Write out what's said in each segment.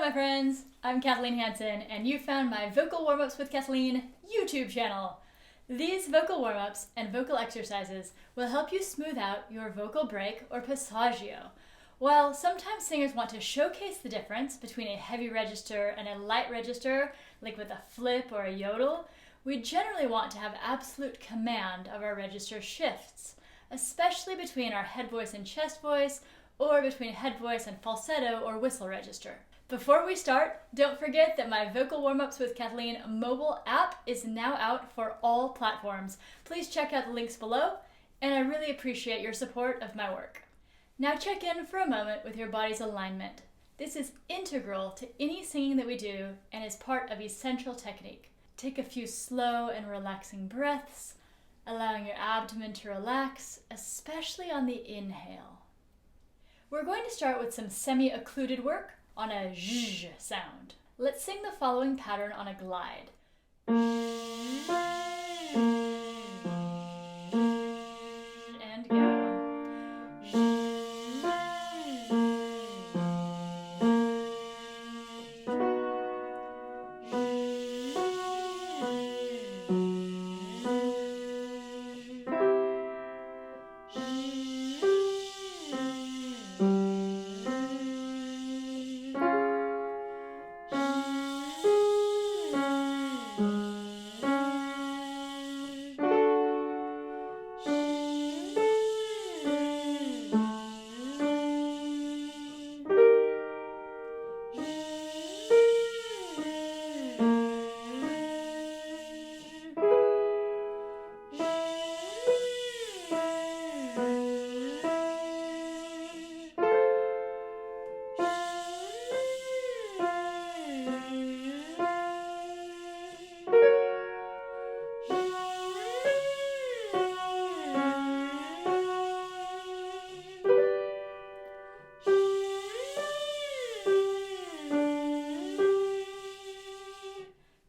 my friends, I'm Kathleen Hansen, and you found my Vocal Warmups with Kathleen YouTube channel. These vocal warm-ups and vocal exercises will help you smooth out your vocal break or passaggio. While sometimes singers want to showcase the difference between a heavy register and a light register, like with a flip or a yodel, we generally want to have absolute command of our register shifts, especially between our head voice and chest voice, or between head voice and falsetto or whistle register. Before we start, don't forget that my Vocal Warmups with Kathleen mobile app is now out for all platforms. Please check out the links below, and I really appreciate your support of my work. Now check in for a moment with your body's alignment. This is integral to any singing that we do and is part of essential technique. Take a few slow and relaxing breaths, allowing your abdomen to relax, especially on the inhale. We're going to start with some semi-occluded work on a zh sound. Let's sing the following pattern on a glide. And go.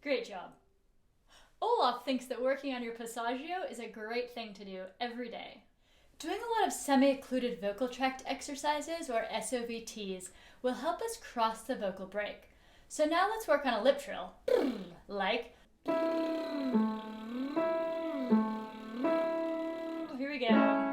Great job. Olaf thinks that working on your passaggio is a great thing to do every day. Doing a lot of semi-occluded vocal tract exercises, or SOVTs, will help us cross the vocal break. So now let's work on a lip trill, like... Here we go.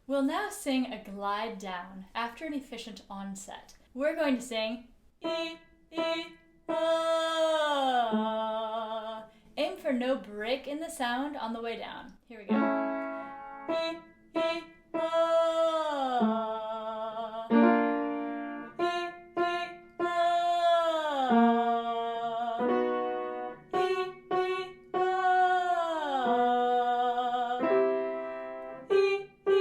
We'll now sing a glide down after an efficient onset. We're going to sing E, E, ah. Aim for no break in the sound on the way down. Here we go. E, E, ah. E, E, ah. E, E,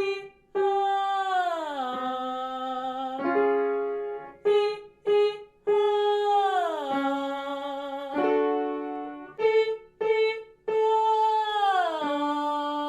ah.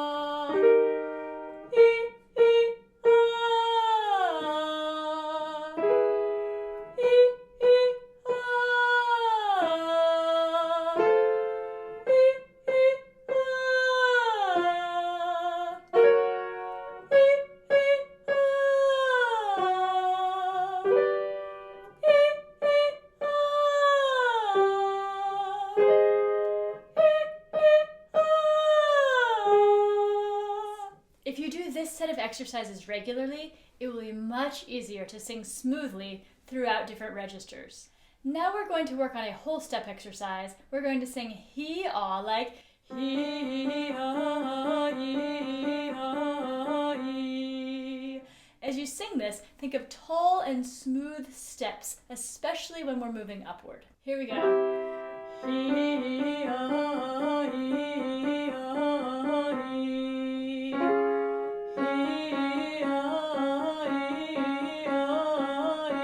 exercises regularly, it will be much easier to sing smoothly throughout different registers. Now we're going to work on a whole step exercise. We're going to sing hee-aw like hee-aw, hee-aw, hee. As you sing this, think of tall and smooth steps, especially when we're moving upward. Here we go. Hee-aw, hee-aw, hee. Hee-aw, hee-aw, hee. Hee-aw, hee-aw, hee.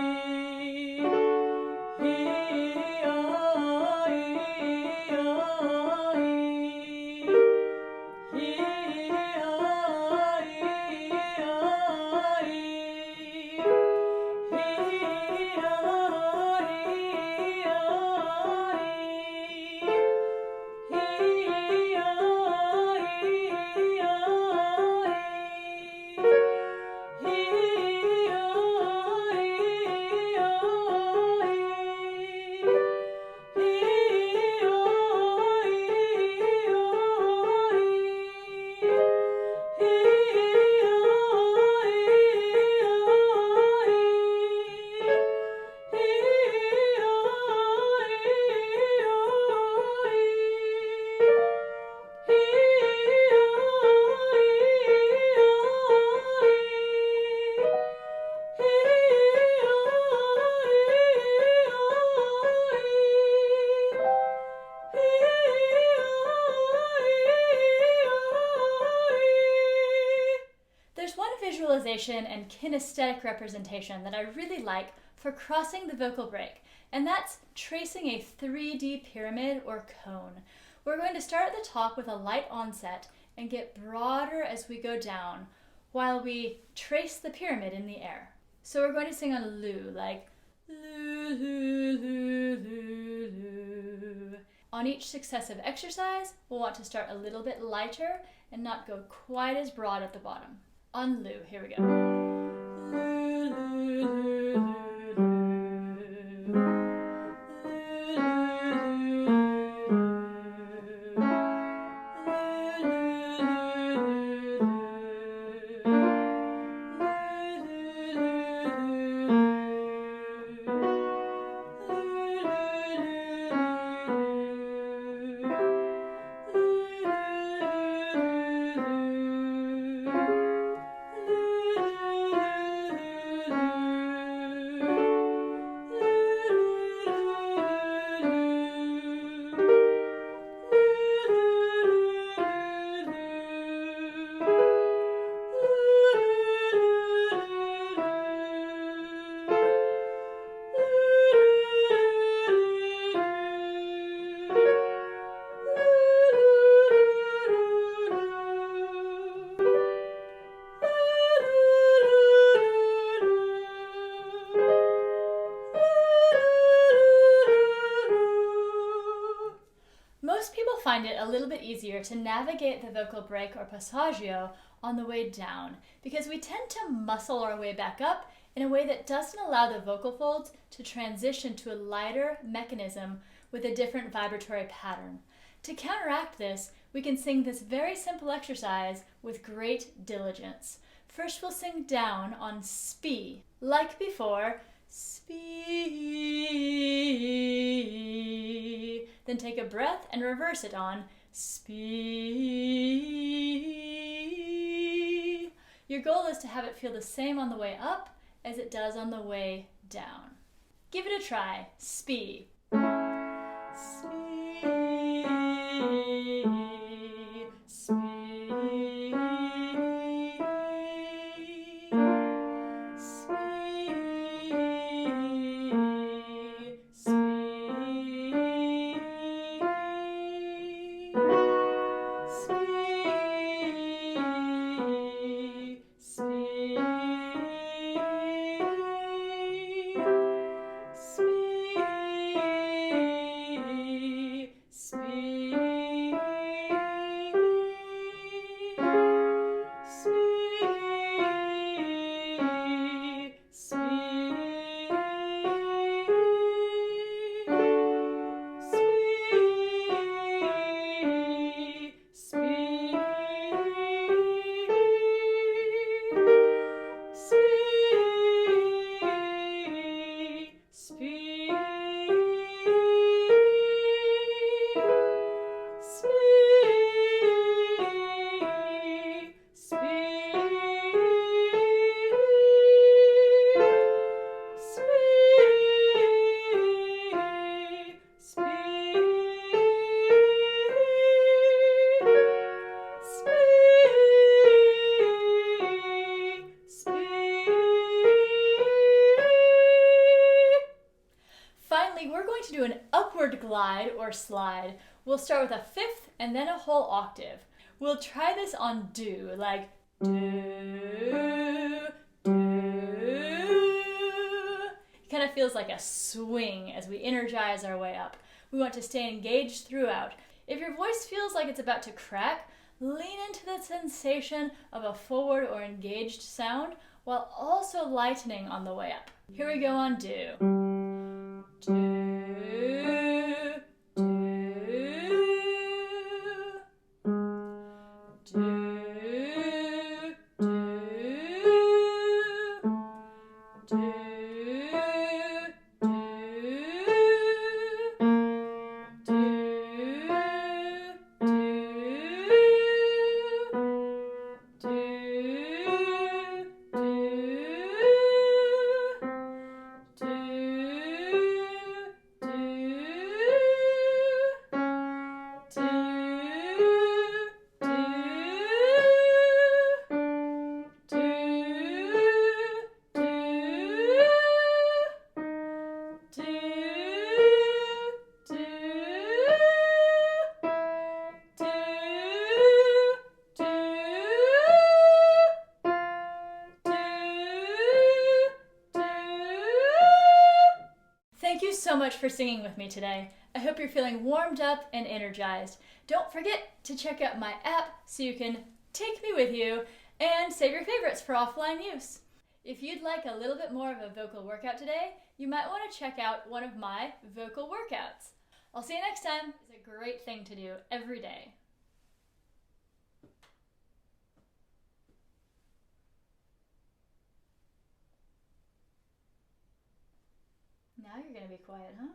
Hee-aw, hee-aw, hee. Visualization and kinesthetic representation that I really like for crossing the vocal break, and that's tracing a 3D pyramid or cone. We're going to start at the top with a light onset and get broader as we go down while we trace the pyramid in the air. So we're going to sing on loo, like loo, loo, loo, loo, loo. On each successive exercise, we'll want to start a little bit lighter and not go quite as broad at the bottom. On loo, here we go. Loo, loo, loo, loo. Find it a little bit easier to navigate the vocal break or passaggio on the way down because we tend to muscle our way back up in a way that doesn't allow the vocal folds to transition to a lighter mechanism with a different vibratory pattern. To counteract this, we can sing this very simple exercise with great diligence. First we'll sing down on spee, like before, spee. Then take a breath and reverse it on spee. Your goal is to have it feel the same on the way up as it does on the way down. Give it a try. Spee. Spee. Spee. Spee. to do an upward glide or slide. We'll start with a fifth and then a whole octave. We'll try this on do, like do, do. It kind of feels like a swing as we energize our way up. We want to stay engaged throughout. If your voice feels like it's about to crack, lean into the sensation of a forward or engaged sound while also lightening on the way up. Here we go on do. Do, do, do, do, do. Thank you so much for singing with me today. I hope you're feeling warmed up and energized. Don't forget to check out my app so you can take me with you and save your favorites for offline use. If you'd like a little bit more of a vocal workout today, you might want to check out one of my vocal workouts. I'll see you next time. It's a great thing to do every day. Now you're going to be quiet, huh?